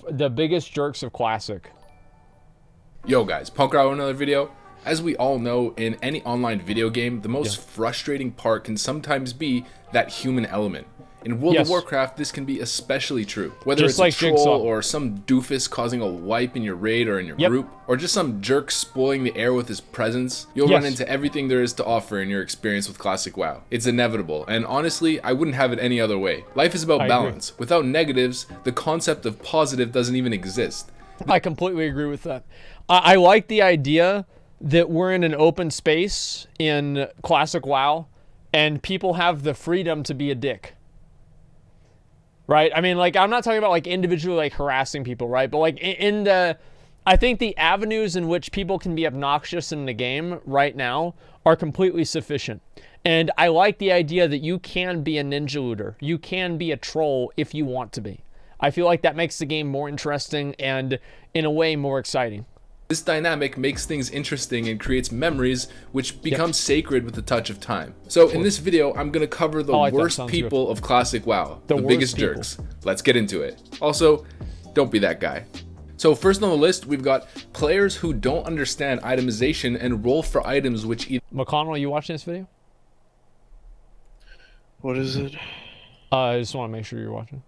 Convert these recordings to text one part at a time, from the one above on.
the biggest jerks of Classic. Yo guys, Punkrat with another video. As we all know, in any online video game, the most frustrating part can sometimes be that human element. In World of Warcraft, this can be especially true. Whether it's like a troll or some doofus causing a wipe in your raid or in your group, or just some jerk spoiling the air with his presence, you'll run into everything there is to offer in your experience with Classic WoW. It's inevitable, and honestly, I wouldn't have it any other way. Life is about balance. Without negatives, the concept of positive doesn't even exist. I completely agree with that. I like the idea that we're in an open space in Classic WoW, and people have the freedom to be a dick. Right? I mean, like, I'm not talking about, like, individually, like, harassing people, right? But, like, I think the avenues in which people can be obnoxious in the game right now are completely sufficient. And I like the idea that you can be a ninja looter. You can be a troll if you want to be. I feel like that makes the game more interesting and, in a way, more exciting. This dynamic makes things interesting and creates memories which become sacred with the touch of time. So in this video, I'm going to cover the worst people of Classic WoW, the biggest jerks. Let's get into it. Also, don't be that guy. So first on the list, we've got players who don't understand itemization and roll for items which either... McConnell, are you watching this video? What is it? I just want to make sure you're watching.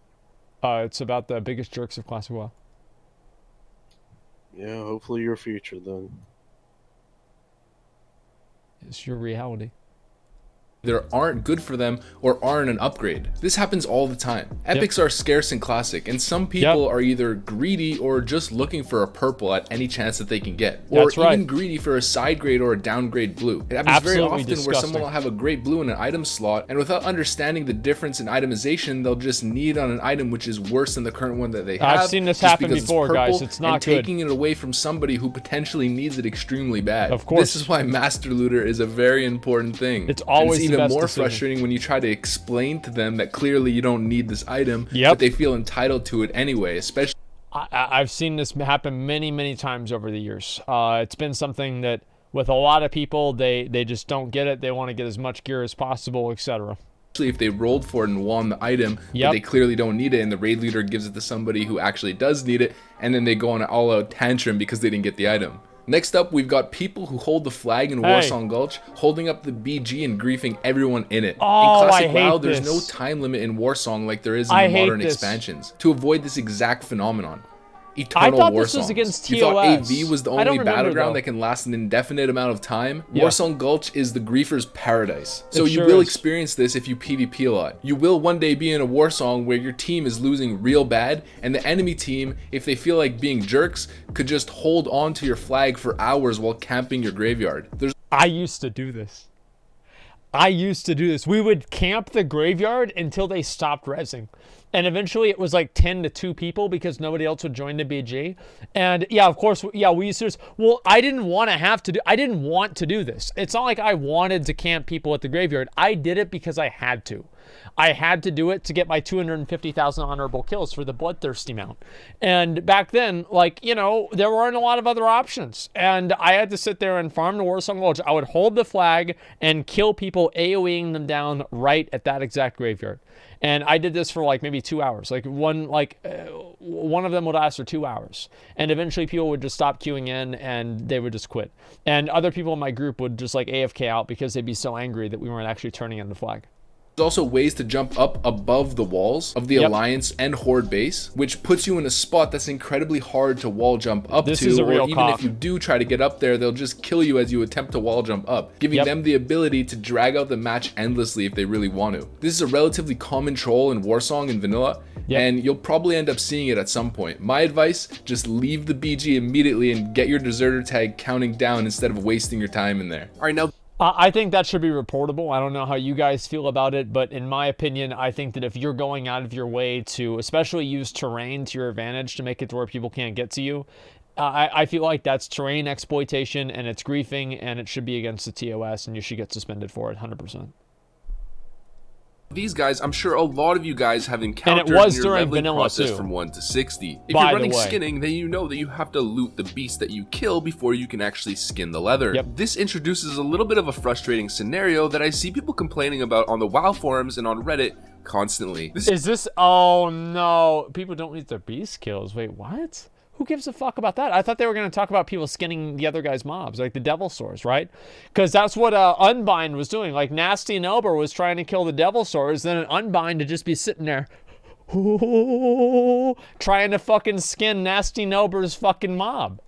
It's about the biggest jerks of Classic WoW. Yeah, hopefully your future then. It's your reality. Either aren't good for them or aren't an upgrade. This happens all the time. Epics are scarce in Classic, and some people are either greedy or just looking for a purple at any chance that they can get. Or even greedy for a side grade or a downgrade blue. It happens very often where someone will have a great blue in an item slot, and without understanding the difference in itemization, they'll just need on an item which is worse than the current one that they have. I've seen this happen before, guys. It's not good. Taking it away from somebody who potentially needs it extremely bad. Of course. This is why Master Looter is a very important thing. It's always even more frustrating when you try to explain to them that clearly you don't need this item, but they feel entitled to it anyway, especially... I've seen this happen many times over the years. It's been something that with a lot of people, they just don't get it. They want to get as much gear as possible, etc. Especially if they rolled for it and won the item, but they clearly don't need it, and the raid leader gives it to somebody who actually does need it, and then they go on an all-out tantrum because they didn't get the item. Next up, we've got people who hold the flag in Warsong Gulch, holding up the BG and griefing everyone in it. Oh, in Classic WoW, there's no time limit in Warsong like there is in the modern expansions. To avoid this exact phenomenon. Eternal I thought Warsong. This was against TOS. You thought AV was the only battleground that can last an indefinite amount of time? Warsong Gulch is the griefer's paradise. So you will experience this if you PvP a lot. You will one day be in a Warsong where your team is losing real bad, and the enemy team, if they feel like being jerks, could just hold on to your flag for hours while camping your graveyard. I used to do this. We would camp the graveyard until they stopped rezzing. And eventually it was like 10 to 2 people because nobody else would join the BG. And yeah, of course, we used to. Well, I didn't want to do this. It's not like I wanted to camp people at the graveyard. I did it because I had to. I had to do it to get my 250,000 honorable kills for the Bloodthirsty mount. And back then, like, you know, there weren't a lot of other options. And I had to sit there and farm the Warsong Gulch. I would hold the flag and kill people, AoEing them down right at that exact graveyard. And I did this for like maybe 2 hours. Like one of them would last for 2 hours. And eventually people would just stop queuing in and they would just quit. And other people in my group would just like AFK out because they'd be so angry that we weren't actually turning in the flag. There's also ways to jump up above the walls of the Alliance and Horde base, which puts you in a spot that's incredibly hard to wall jump up to, or even if you do try to get up there, they'll just kill you as you attempt to wall jump up, giving them the ability to drag out the match endlessly if they really want to. This is a relatively common troll in Warsong and Vanilla, and you'll probably end up seeing it at some point. My advice, just leave the BG immediately and get your deserter tag counting down instead of wasting your time in there. Alright, now... I think that should be reportable. I don't know how you guys feel about it, but in my opinion, I think that if you're going out of your way to especially use terrain to your advantage to make it to where people can't get to you, I feel like that's terrain exploitation and it's griefing and it should be against the TOS and you should get suspended for it 100%. These guys, I'm sure a lot of you guys have encountered And it was in your during leveling vanilla process too. from 1 to 60. If By you're the running way. skinning, then you know that you have to loot the beast that you kill before you can actually skin the leather. Yep. This introduces a little bit of a frustrating scenario that I see people complaining about on the WoW forums and on Reddit constantly. Oh no, people don't need their beast kills. Wait, what? Who gives a fuck about that? I thought they were going to talk about people skinning the other guy's mobs, like the devil swords, right? Because that's what Unbind was doing. Like, Nasty Nober was trying to kill the devil swords, then an Unbind to just be sitting there trying to fucking skin Nasty Nober's fucking mob.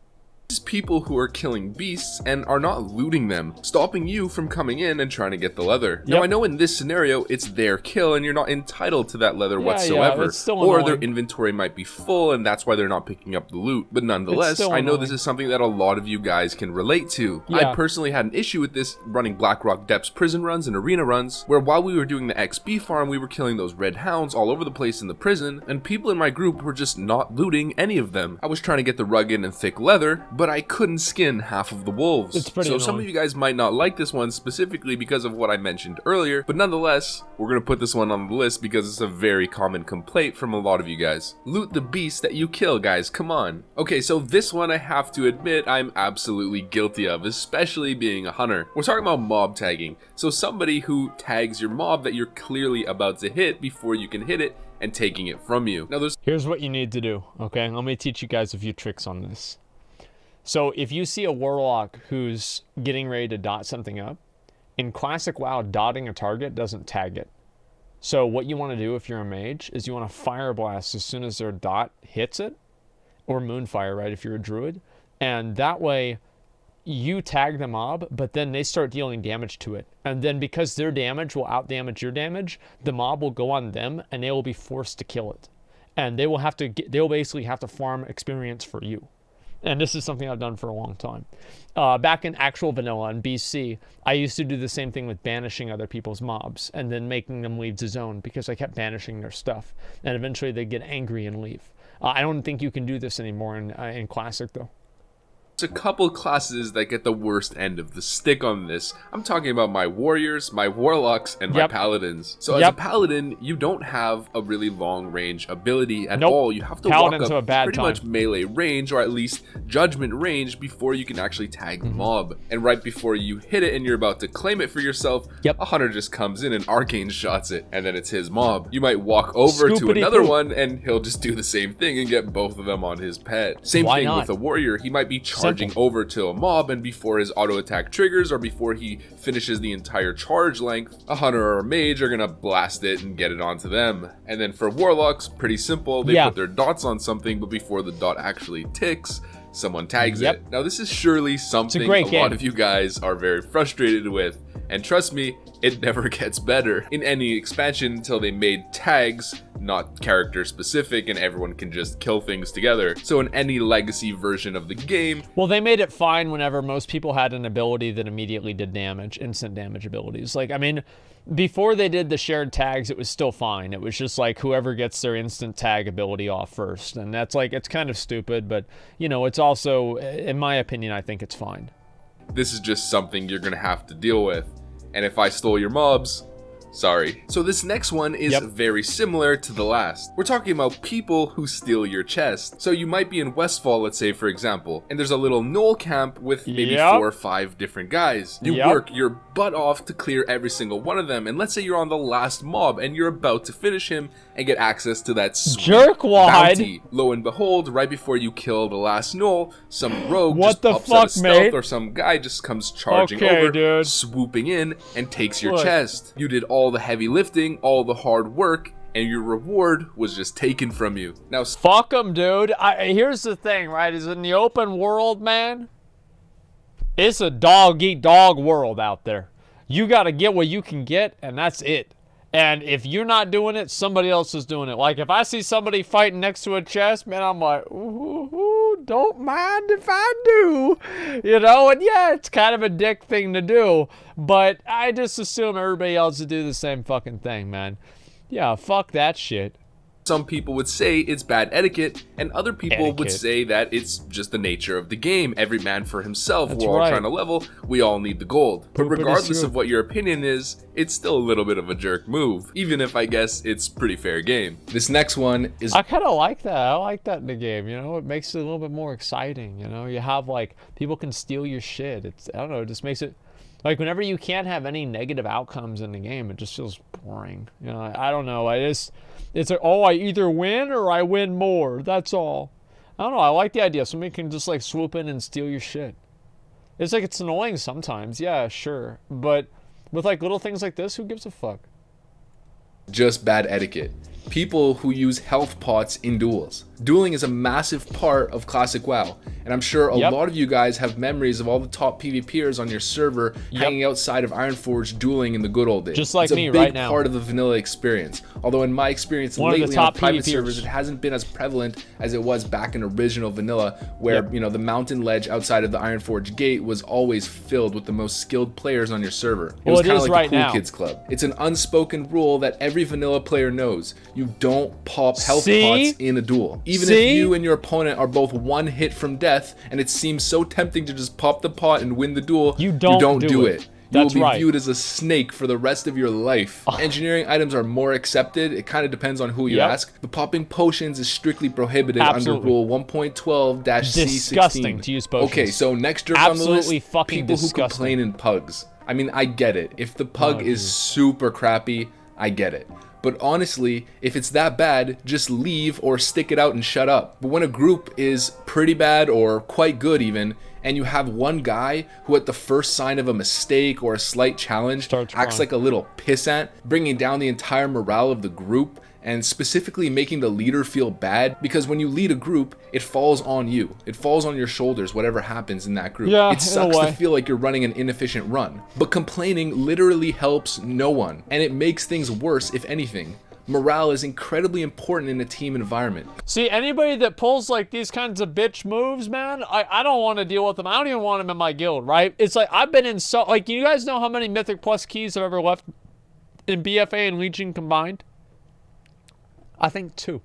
People who are killing beasts and are not looting them, stopping you from coming in and trying to get the leather. Now, I know in this scenario, it's their kill and you're not entitled to that leather whatsoever. it's still or annoying. their inventory might be full and that's why they're not picking up the loot. But nonetheless, I know this is something that a lot of you guys can relate to. Yeah. I personally had an issue with this running Blackrock Depths prison runs and arena runs, where while we were doing the XP farm, we were killing those red hounds all over the place in the prison, and people in my group were just not looting any of them. I was trying to get the rugged and thick leather, but I couldn't skin half of the wolves. It's pretty so annoying. some of you guys might not like this one specifically because of what I mentioned earlier, but nonetheless, we're going to put this one on the list because it's a very common complaint from a lot of you guys. Loot the beast that you kill, guys, come on. Okay, so this one I have to admit I'm absolutely guilty of, especially being a hunter. We're talking about mob tagging. So somebody who tags your mob that you're clearly about to hit before you can hit it and taking it from you. Now Here's what you need to do, okay? Let me teach you guys a few tricks on this. So if you see a warlock who's getting ready to dot something up, in classic WoW, dotting a target doesn't tag it. So what you want to do if you're a mage is you want to fire blast as soon as their dot hits it, or moonfire, right, if you're a druid. And that way you tag the mob, but then they start dealing damage to it. And then because their damage will outdamage your damage, the mob will go on them and they will be forced to kill it. And they'll basically have to farm experience for you. And this is something I've done for a long time. Back in actual vanilla in BC, I used to do the same thing with banishing other people's mobs and then making them leave the zone because I kept banishing their stuff. And eventually they'd get angry and leave. I don't think you can do this anymore in Classic, though. There's a couple classes that get the worst end of the stick on this. I'm talking about my warriors, my warlocks, and my paladins. So as a paladin, you don't have a really long range ability at all. You have to walk up pretty much melee range, or at least judgment range, before you can actually tag the mob. And right before you hit it and you're about to claim it for yourself, a hunter just comes in and arcane shots it, and then it's his mob. You might walk over to another one and he'll just do the same thing and get both of them on his pet. Same thing with a warrior. He might be charging over to a mob, and before his auto attack triggers or before he finishes the entire charge length, a hunter or a mage are gonna blast it and get it onto them. And then for warlocks, pretty simple, they put their dots on something, but before the dot actually ticks, someone tags it. Now this is surely something a lot of you guys are very frustrated with, and trust me, it never gets better in any expansion until they made tags not character specific and everyone can just kill things together. So in any legacy version of the game, well, they made it fine whenever most people had an ability that immediately did damage, instant damage abilities. Like, I mean, before they did the shared tags, it was still fine. It was just like whoever gets their instant tag ability off first. And that's like, it's kind of stupid, but you know, it's also, in my opinion, I think it's fine. This is just something you're gonna have to deal with. And if I stole your mobs, sorry. So this next one is very similar to the last. We're talking about people who steal your chest. So you might be in Westfall, let's say, for example, and there's a little knoll camp with maybe 4 or 5 different guys. You work your butt off to clear every single one of them, and let's say you're on the last mob and you're about to finish him and get access to that sweet bounty. Lo and behold, right before you kill the last knoll, some rogue just pops out of stealth, or some guy just comes charging over, swooping in, and takes your chest. You did all the heavy lifting, all the hard work, and your reward was just taken from you. Now, fuck them, dude. Here's the thing, right? Is in the open world, man, it's a dog-eat-dog world out there. You got to get what you can get, and that's it. And if you're not doing it, somebody else is doing it. Like, if I see somebody fighting next to a chest, man, I'm like, ooh, don't mind if I do. You know, and yeah, it's kind of a dick thing to do. But I just assume everybody else would do the same fucking thing, man. Yeah, fuck that shit. Some people would say it's bad etiquette, and other people would say that it's just the nature of the game. Every man for himself. We're all trying to level. We all need the gold. But regardless of what your opinion is, it's still a little bit of a jerk move, even if I guess it's pretty fair game. This next one is... I kind of like that. I like that in the game, you know? It makes it a little bit more exciting, you know? You have, like, people can steal your shit. It's, I don't know, it just makes it... Like, whenever you can't have any negative outcomes in the game, it just feels boring. You know, I don't know. It's like, oh, I either win or I win more. That's all. I don't know. I like the idea. Somebody can just, like, swoop in and steal your shit. It's like, it's annoying sometimes. Yeah, sure. But with, like, little things like this, who gives a fuck? Just bad etiquette. People who use health pots in duels. Dueling is a massive part of classic WoW, and I'm sure a lot of you guys have memories of all the top PvPers on your server hanging outside of Ironforge dueling in the good old days. Just like me right now. It's a big part of the vanilla experience. Although in my experience lately on private servers, it hasn't been as prevalent as it was back in original vanilla, where you know, the mountain ledge outside of the Ironforge gate was always filled with the most skilled players on your server. It was kind of like the cool kids club. It's an unspoken rule that every vanilla player knows. You don't pop health pots in a duel. Even if you and your opponent are both one hit from death, and it seems so tempting to just pop the pot and win the duel, you don't do it. You will be viewed as a snake for the rest of your life. Engineering items are more accepted. It kind of depends on who you ask. But popping potions is strictly prohibited under Rule 1.12-C16. Disgusting to use potions. Okay, so next jerk on the list, people who complain in pugs. I mean, I get it. If the pug is super crappy, I get it. But honestly, if it's that bad, just leave or stick it out and shut up. But when a group is pretty bad or quite good even, and you have one guy who at the first sign of a mistake or a slight challenge acts like a little pissant, bringing down the entire morale of the group, and specifically making the leader feel bad, because when you lead a group, it falls on you. It falls on your shoulders, whatever happens in that group. It sucks to feel like you're running an inefficient run. But complaining literally helps no one, and it makes things worse if anything. Morale is incredibly important in a team environment. See, anybody that pulls like these kinds of bitch moves, man, I don't want to deal with them. I don't even want them in my guild, right? It's like, I've been in so, like, you guys know how many Mythic Plus keys I've ever left in BFA and Legion combined? I think 2.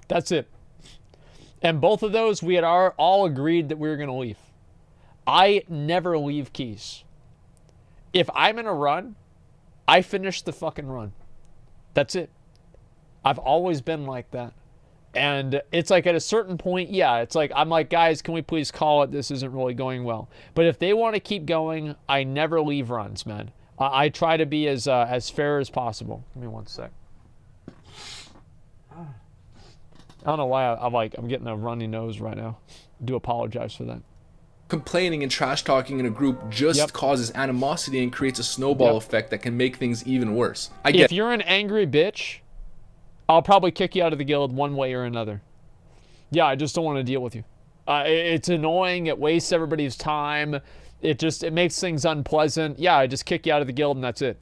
That's it. And both of those, we had all agreed that we were going to leave. I never leave keys. If I'm in a run, I finish the fucking run. That's it. I've always been like that. And it's like at a certain point, it's like, I'm like, guys, can we please call it? This isn't really going well. But if they want to keep going, I never leave runs, man. I try to be as fair as possible. Give me one sec. I don't know why I'm getting a runny nose right now. I do apologize for that. Complaining and trash talking in a group just causes animosity and creates a snowball effect that can make things even worse. If you're an angry bitch, I'll probably kick you out of the guild one way or another. Yeah, I just don't want to deal with you. It's annoying. It wastes everybody's time. It makes things unpleasant. Yeah, I just kick you out of the guild and that's it.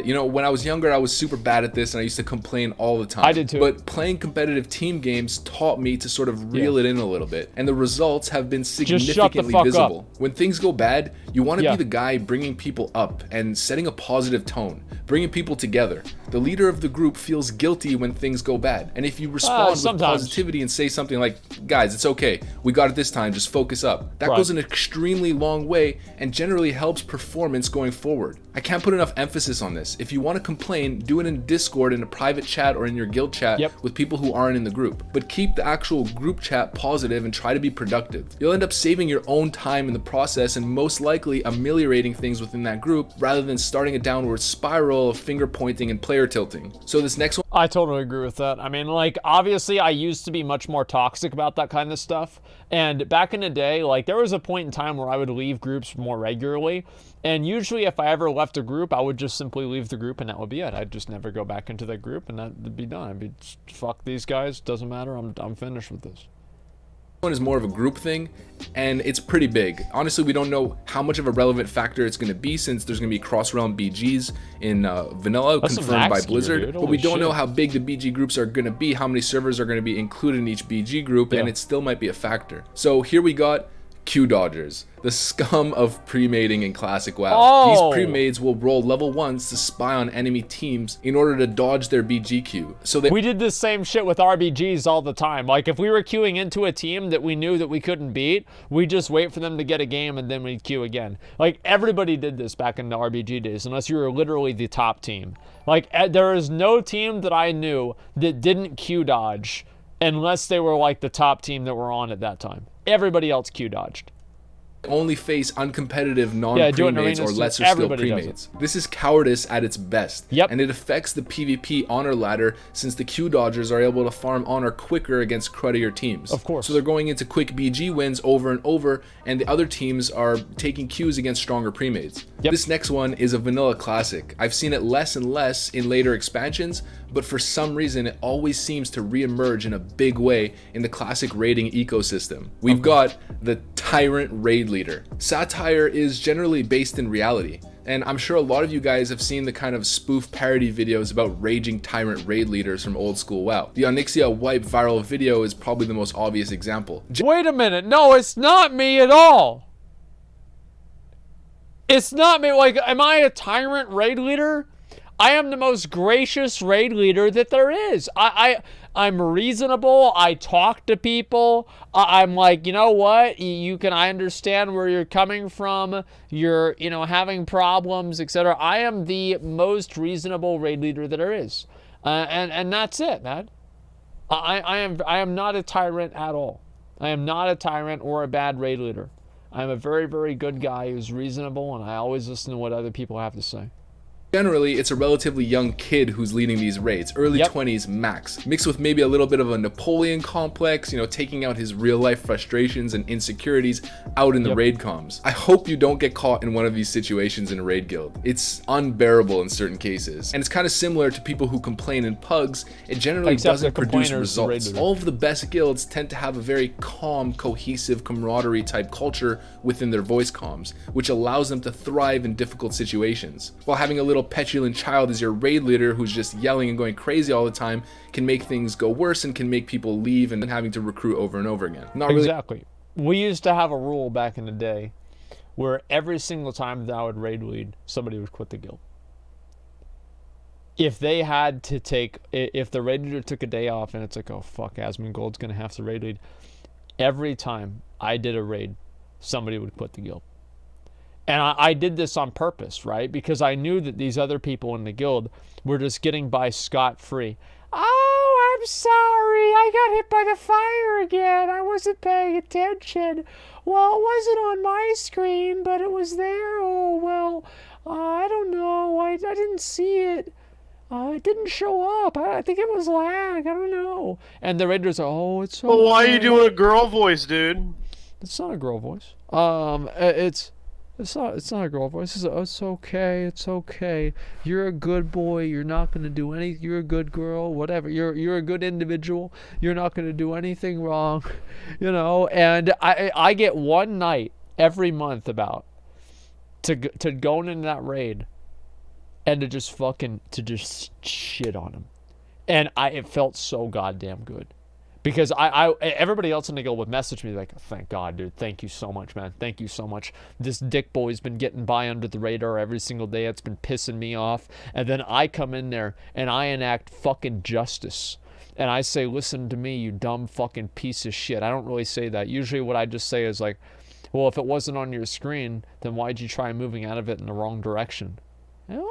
You know, when I was younger, I was super bad at this and I used to complain all the time. I did too. But playing competitive team games taught me to sort of reel it in a little bit. And the results have been significantly visible. When things go bad, you want to be the guy bringing people up and setting a positive tone, bringing people together. The leader of the group feels guilty when things go bad. And if you respond with positivity and say something like, guys, it's okay, we got it this time, just focus up. That goes an extremely long way and generally helps performance going forward. I can't put enough emphasis on this. If you want to complain, do it in Discord, in a private chat, or in your guild chat with people who aren't in the group. But keep the actual group chat positive and try to be productive. You'll end up saving your own time in the process and most likely ameliorating things within that group rather than starting a downward spiral of finger pointing and player tilting. So this next one, I totally agree with that. I mean, like, obviously I used to be much more toxic about that kind of stuff. And back in the day, like, there was a point in time where I would leave groups more regularly. And usually if I ever left a group, I would just simply leave the group and that would be it. I'd just never go back into that group and that'd be done. I'd be, fuck these guys, doesn't matter, I'm finished with this. One is more of a group thing, and it's pretty big. Honestly, we don't know how much of a relevant factor it's going to be since there's going to be cross-realm BGs in vanilla confirmed by Blizzard, but we don't know how big the BG groups are going to be, how many servers are going to be included in each BG group, and it still might be a factor. So here we got Q Dodgers, the scum of pre-mating in Classic WoW. Oh. These pre-mates will roll level 1s to spy on enemy teams in order to dodge their BGQ. So we did the same shit with RBGs all the time. Like, if we were queuing into a team that we knew that we couldn't beat, we'd just wait for them to get a game and then we'd queue again. Like, everybody did this back in the RBG days, unless you were literally the top team. Like, there is no team that I knew that didn't queue dodge unless they were like the top team that were on at that time. Everybody else queue dodged. Only face uncompetitive non-premates or lesser skill premates. This is cowardice at its best, and it affects the PvP honor ladder since the Q Dodgers are able to farm honor quicker against cruddier teams. Of course. So they're going into quick BG wins over and over, and the other teams are taking Qs against stronger premates. This next one is a vanilla classic. I've seen it less and less in later expansions, but for some reason it always seems to re-emerge in a big way in the classic raiding ecosystem. We've got the Tyrant raid leader. Satire is generally based in reality, and I'm sure a lot of you guys have seen the kind of spoof parody videos about raging Tyrant raid leaders from old school WoW. The Onyxia wipe viral video is probably the most obvious example. Wait a minute, no, it's not me at all. It's not me. Like, am I a Tyrant raid leader? I am the most gracious raid leader that there is. I'm reasonable. I talk to people. I'm like, you know what? I understand where you're coming from. You're, having problems, etc. I am the most reasonable raid leader that there is. And that's it, man. I am not a tyrant at all. I am not a tyrant or a bad raid leader. I'm a very, very good guy who's reasonable, and I always listen to what other people have to say. Generally, it's a relatively young kid who's leading these raids, early 20s max, mixed with maybe a little bit of a Napoleon complex, taking out his real life frustrations and insecurities out in the raid comms. I hope you don't get caught in one of these situations in a raid guild. It's unbearable in certain cases, and it's kind of similar to people who complain in pugs. It generally doesn't produce results. All of the best guilds tend to have a very calm, cohesive, camaraderie type culture within their voice comms, which allows them to thrive in difficult situations, while having a little petulant child as your raid leader who's just yelling and going crazy all the time can make things go worse and can make people leave and then having to recruit over and over again. Exactly. We used to have a rule back in the day where every single time that I would raid lead, somebody would quit the guild. If they had to if the raid leader took a day off and it's like, oh fuck, Asmongold's gonna have to raid lead, every time I did a raid, somebody would quit the guild. And I did this on purpose, right? Because I knew that these other people in the guild were just getting by scot-free. Oh, I'm sorry. I got hit by the fire again. I wasn't paying attention. Well, it wasn't on my screen, but it was there. Oh, well, I don't know. I didn't see it. It didn't show up. I think it was lag. I don't know. And the raiders are, oh, it's so... Well, why are you doing a girl voice, dude? It's not a girl voice. It's not a girl voice. It's okay. It's okay. You're a good boy. You're not gonna do anything. You're a good girl. Whatever. You're a good individual. You're not gonna do anything wrong, And I get one night every month about to going into that raid, and to just shit on him, and it felt so goddamn good. Because everybody else in the guild would message me like, thank God, dude. Thank you so much, man. Thank you so much. This dick boy's been getting by under the radar every single day. It's been pissing me off. And then I come in there and I enact fucking justice. And I say, listen to me, you dumb fucking piece of shit. I don't really say that. Usually what I just say is like, well, if it wasn't on your screen, then why'd you try moving out of it in the wrong direction? And,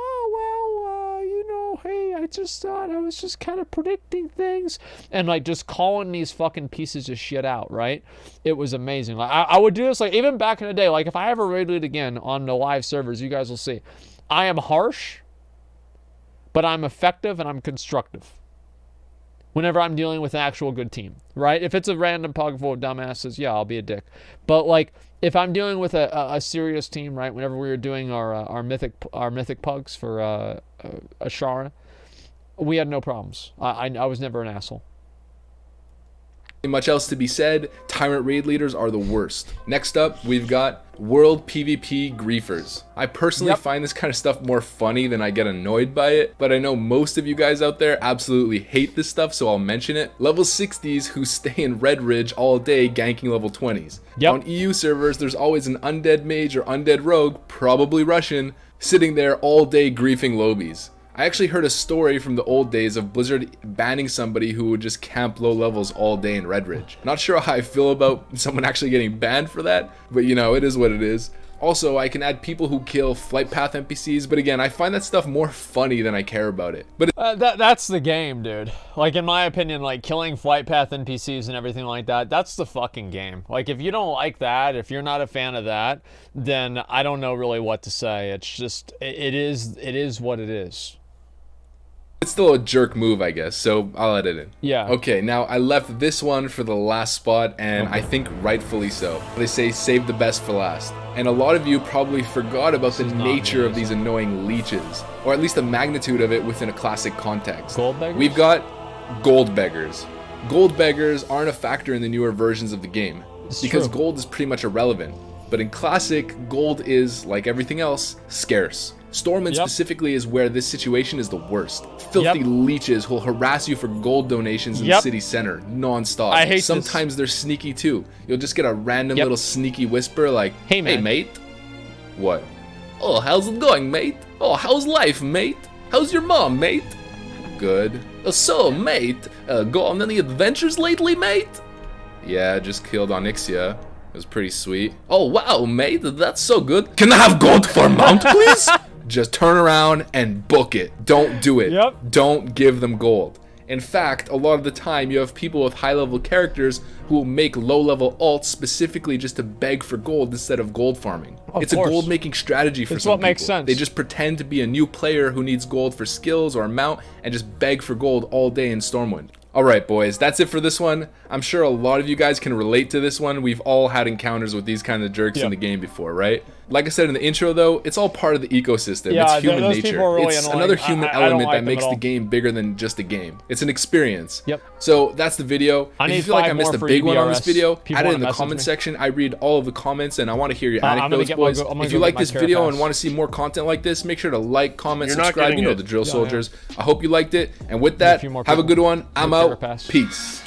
hey, I just thought I was just kind of predicting things, and like just calling these fucking pieces of shit out, right? It was amazing. Like I would do this like even back in the day. Like if I ever raid lead again on the live servers, you guys will see. I am harsh, but I'm effective and I'm constructive. Whenever I'm dealing with an actual good team, right? If it's a random pug full of dumbasses, yeah, I'll be a dick. But like if I'm dealing with a serious team, right? Whenever we were doing our mythic pugs for Ashara, we had no problems. I was never an asshole. Much else to be said. Tyrant raid leaders are the worst. Next up, we've got world PvP griefers. I personally find this kind of stuff more funny than I get annoyed by it, but I know most of you guys out there absolutely hate this stuff, so I'll mention it. Level 60s who stay in Red Ridge all day ganking level 20s. On EU servers, there's always an undead mage or undead rogue, probably Russian, sitting there all day griefing lobies. I actually heard a story from the old days of Blizzard banning somebody who would just camp low levels all day in Red Ridge. Not sure how I feel about someone actually getting banned for that, but you know, it is what it is. Also, I can add people who kill flight path NPCs, but again, I find that stuff more funny than I care about it. But that's the game, dude. Like, in my opinion, like, killing flight path NPCs and everything like that, that's the fucking game. Like, if you don't like that, if you're not a fan of that, then I don't know really what to say. It's just, it is what it is. It's still a jerk move, I guess, so I'll edit it. Yeah. Okay, now I left this one for the last spot, and I think rightfully so. They say save the best for last. And a lot of you probably forgot about the nature of these annoying leeches, or at least the magnitude of it within a classic context. Gold beggars? We've got gold beggars. Gold beggars aren't a factor in the newer versions of the game, because gold is pretty much irrelevant. But in classic, gold is, like everything else, scarce. Stormwind specifically is where this situation is the worst. Filthy leeches will harass you for gold donations in the city center, non-stop. I hate Sometimes they're sneaky too. You'll just get a random little sneaky whisper like, "Hey mate." What? "Oh, how's it going, mate? Oh, how's life, mate? How's your mom, mate?" "Good." "So, mate, go on any adventures lately, mate?" "Yeah, just killed Onyxia. It was pretty sweet." "Oh, wow, mate, that's so good. Can I have gold for mount, please?" Just turn around and book it. Don't do it. Don't give them gold. In fact, a lot of the time you have people with high-level characters who will make low-level alts specifically just to beg for gold instead of gold farming. It's a gold-making strategy for some people. It's what makes sense. They just pretend to be a new player who needs gold for skills or a mount and just beg for gold all day in Stormwind. Alright boys, that's it for this one. I'm sure a lot of you guys can relate to this one. We've all had encounters with these kind of jerks in the game before, right? Like I said in the intro though, it's all part of the ecosystem. It's human nature. Really it's annoying. another human element that makes the game bigger than just a game. It's an experience. So that's the video. If you feel like I missed a big one on this video, add it in the comment section. I read all of the comments and I want to hear your anecdotes, boys. If you like this video and want to see more content like this, make sure to like, comment, subscribe. You know the drill, soldiers. I hope you liked it. And with that, have a good one. I'm out. Peace.